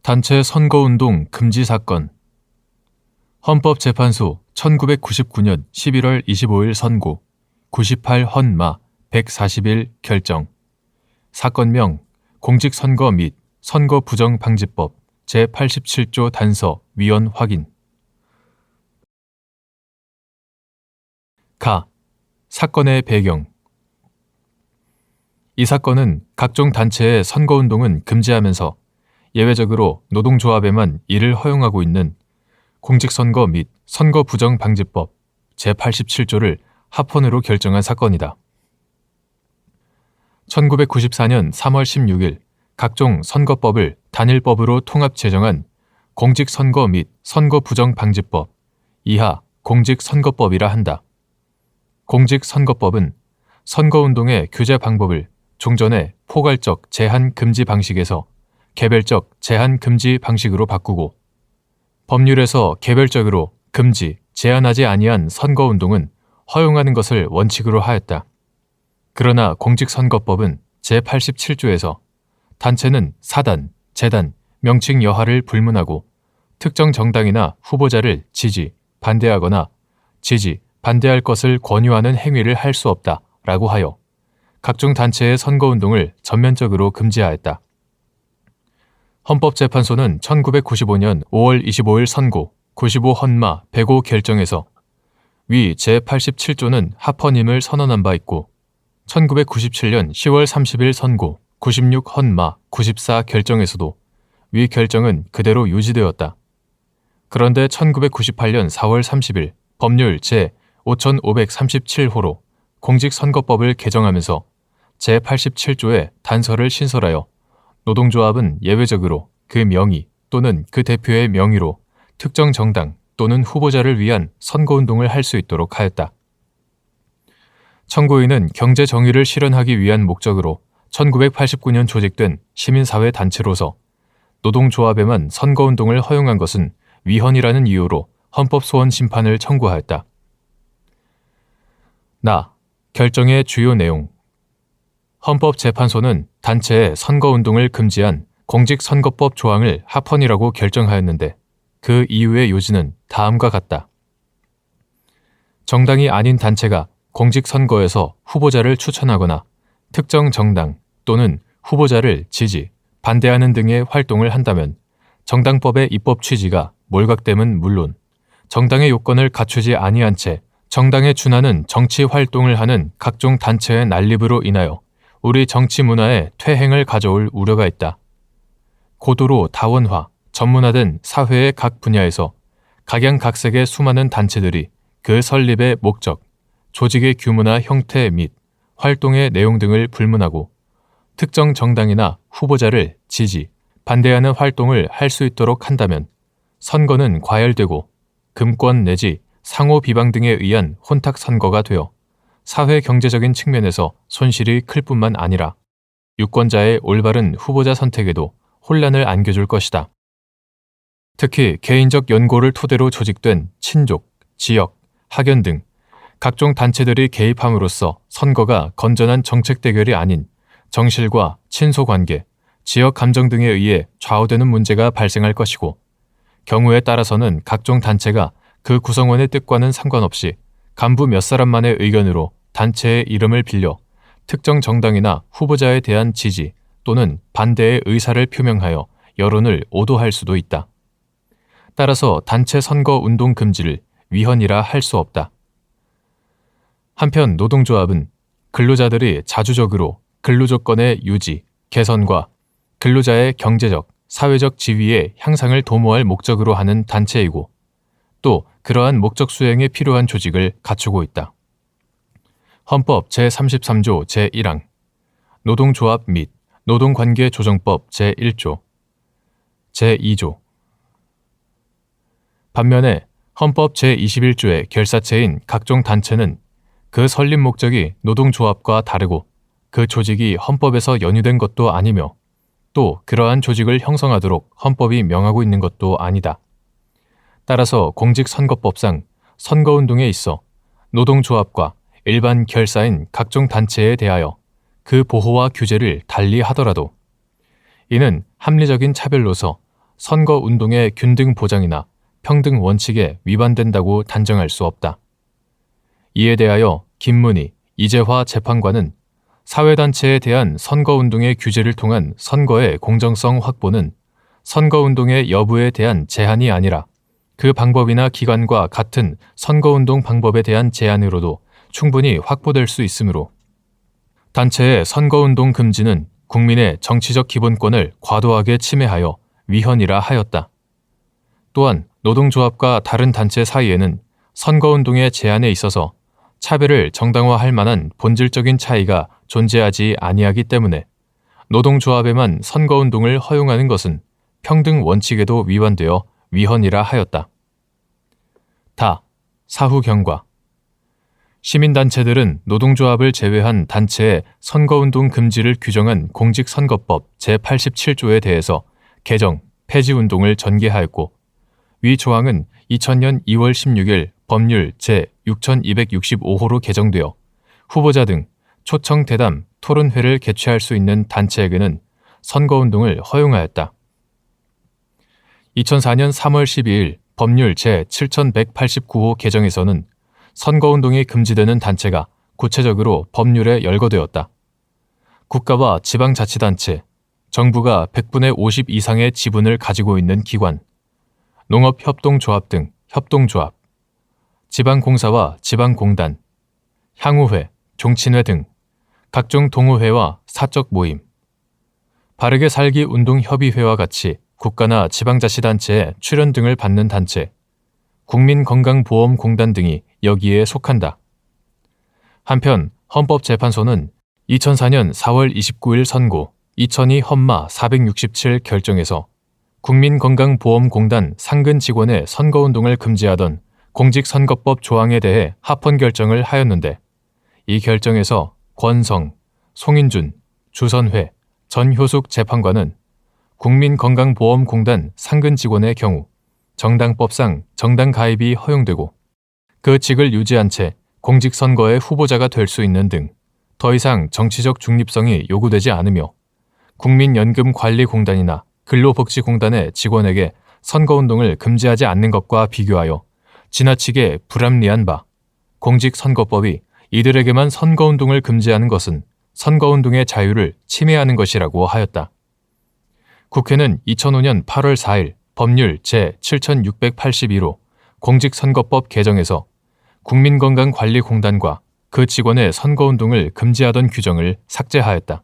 단체 선거운동 금지 사건. 헌법재판소 1999년 11월 25일 선고 98 헌마 141 결정. 사건명 공직선거 및 선거부정방지법 제87조 단서 위헌 확인. 사건의 배경. 이 사건은 각종 단체의 선거운동은 금지하면서 예외적으로 노동조합에만 이를 허용하고 있는 공직선거 및 선거부정방지법 제87조를 합헌으로 결정한 사건이다. 1994년 3월 16일 각종 선거법을 단일법으로 통합 제정한 공직선거 및 선거부정방지법, 이하 공직선거법이라 한다. 공직선거법은 선거운동의 규제 방법을 종전의 포괄적 제한 금지 방식에서 개별적 제한 금지 방식으로 바꾸고 법률에서 개별적으로 금지, 제한하지 아니한 선거운동은 허용하는 것을 원칙으로 하였다. 그러나 공직선거법은 제87조에서 단체는 사단, 재단, 명칭 여하를 불문하고 특정 정당이나 후보자를 지지, 반대하거나 지지, 반대할 것을 권유하는 행위를 할 수 없다라고 하여 각종 단체의 선거운동을 전면적으로 금지하였다. 헌법재판소는 1995년 5월 25일 선고 95 헌마 105 결정에서 위 제87조는 합헌임을 선언한 바 있고 1997년 10월 30일 선고 96 헌마 94 결정에서도 위 결정은 그대로 유지되었다. 그런데 1998년 4월 30일 법률 제5537호로 공직선거법을 개정하면서 제87조의 단서를 신설하여 노동조합은 예외적으로 그 명의 또는 그 대표의 명의로 특정 정당 또는 후보자를 위한 선거운동을 할 수 있도록 하였다. 청구인은 경제정의를 실현하기 위한 목적으로 1989년 조직된 시민사회 단체로서 노동조합에만 선거운동을 허용한 것은 위헌이라는 이유로 헌법소원 심판을 청구하였다. 결정의 주요 내용. 헌법재판소는 단체의 선거운동을 금지한 공직선거법 조항을 합헌이라고 결정하였는데 그 이유의 요지는 다음과 같다. 정당이 아닌 단체가 공직선거에서 후보자를 추천하거나 특정 정당 또는 후보자를 지지, 반대하는 등의 활동을 한다면 정당법의 입법 취지가 몰각됨은 물론 정당의 요건을 갖추지 아니한 채 정당에 준하는 정치 활동을 하는 각종 단체의 난립으로 인하여 우리 정치 문화에 퇴행을 가져올 우려가 있다. 고도로 다원화, 전문화된 사회의 각 분야에서 각양각색의 수많은 단체들이 그 설립의 목적, 조직의 규모나 형태 및 활동의 내용 등을 불문하고 특정 정당이나 후보자를 지지, 반대하는 활동을 할 수 있도록 한다면 선거는 과열되고 금권 내지 상호 비방 등에 의한 혼탁 선거가 되어 사회 경제적인 측면에서 손실이 클 뿐만 아니라 유권자의 올바른 후보자 선택에도 혼란을 안겨줄 것이다. 특히 개인적 연고를 토대로 조직된 친족, 지역, 학연 등 각종 단체들이 개입함으로써 선거가 건전한 정책 대결이 아닌 정실과 친소 관계, 지역 감정 등에 의해 좌우되는 문제가 발생할 것이고 경우에 따라서는 각종 단체가 그 구성원의 뜻과는 상관없이 간부 몇 사람만의 의견으로 단체의 이름을 빌려 특정 정당이나 후보자에 대한 지지 또는 반대의 의사를 표명하여 여론을 오도할 수도 있다. 따라서 단체 선거 운동 금지를 위헌이라 할 수 없다. 한편 노동조합은 근로자들이 자주적으로 근로조건의 유지, 개선과 근로자의 경제적, 사회적 지위의 향상을 도모할 목적으로 하는 단체이고 또 그러한 목적 수행에 필요한 조직을 갖추고 있다. 헌법 제33조 제1항, 노동조합 및 노동관계조정법 제1조, 제2조. 반면에 헌법 제21조의 결사체인 각종 단체는 그 설립 목적이 노동조합과 다르고 그 조직이 헌법에서 연유된 것도 아니며 또 그러한 조직을 형성하도록 헌법이 명하고 있는 것도 아니다. 따라서 공직선거법상 선거운동에 있어 노동조합과 일반 결사인 각종 단체에 대하여 그 보호와 규제를 달리 하더라도 이는 합리적인 차별로서 선거운동의 균등 보장이나 평등 원칙에 위반된다고 단정할 수 없다. 이에 대하여 김문희, 이재화 재판관은 사회단체에 대한 선거운동의 규제를 통한 선거의 공정성 확보는 선거운동의 여부에 대한 제한이 아니라 그 방법이나 기관과 같은 선거운동 방법에 대한 제한으로도 충분히 확보될 수 있으므로 단체의 선거운동 금지는 국민의 정치적 기본권을 과도하게 침해하여 위헌이라 하였다. 또한 노동조합과 다른 단체 사이에는 선거운동의 제한에 있어서 차별을 정당화할 만한 본질적인 차이가 존재하지 아니하기 때문에 노동조합에만 선거운동을 허용하는 것은 평등 원칙에도 위반되어 위헌이라 하였다. 사후 경과. 시민단체들은 노동조합을 제외한 단체의 선거운동 금지를 규정한 공직선거법 제87조에 대해서 개정, 폐지운동을 전개하였고 위 조항은 2000년 2월 16일 법률 제6265호로 개정되어 후보자 등 초청 대담, 토론회를 개최할 수 있는 단체에게는 선거운동을 허용하였다. 2004년 3월 12일 법률 제7189호 개정에서는 선거운동이 금지되는 단체가 구체적으로 법률에 열거되었다. 국가와 지방자치단체, 정부가 100분의 50 이상의 지분을 가지고 있는 기관, 농업협동조합 등 협동조합, 지방공사와 지방공단, 향후회, 종친회 등 각종 동호회와 사적 모임, 바르게 살기 운동협의회와 같이 국가나 지방자치단체에 출연 등을 받는 단체, 국민건강보험공단 등이 여기에 속한다. 한편 헌법재판소는 2004년 4월 29일 선고 2002 헌마 467 결정에서 국민건강보험공단 상근 직원의 선거운동을 금지하던 공직선거법 조항에 대해 합헌 결정을 하였는데 이 결정에서 권성, 송인준, 주선회, 전효숙 재판관은 국민건강보험공단 상근 직원의 경우 정당법상 정당 가입이 허용되고 그 직을 유지한 채 공직선거의 후보자가 될 수 있는 등 더 이상 정치적 중립성이 요구되지 않으며 국민연금관리공단이나 근로복지공단의 직원에게 선거운동을 금지하지 않는 것과 비교하여 지나치게 불합리한 바 공직선거법이 이들에게만 선거운동을 금지하는 것은 선거운동의 자유를 침해하는 것이라고 하였다. 국회는 2005년 8월 4일 법률 제7681호 공직선거법 개정에서 국민건강관리공단과 그 직원의 선거운동을 금지하던 규정을 삭제하였다.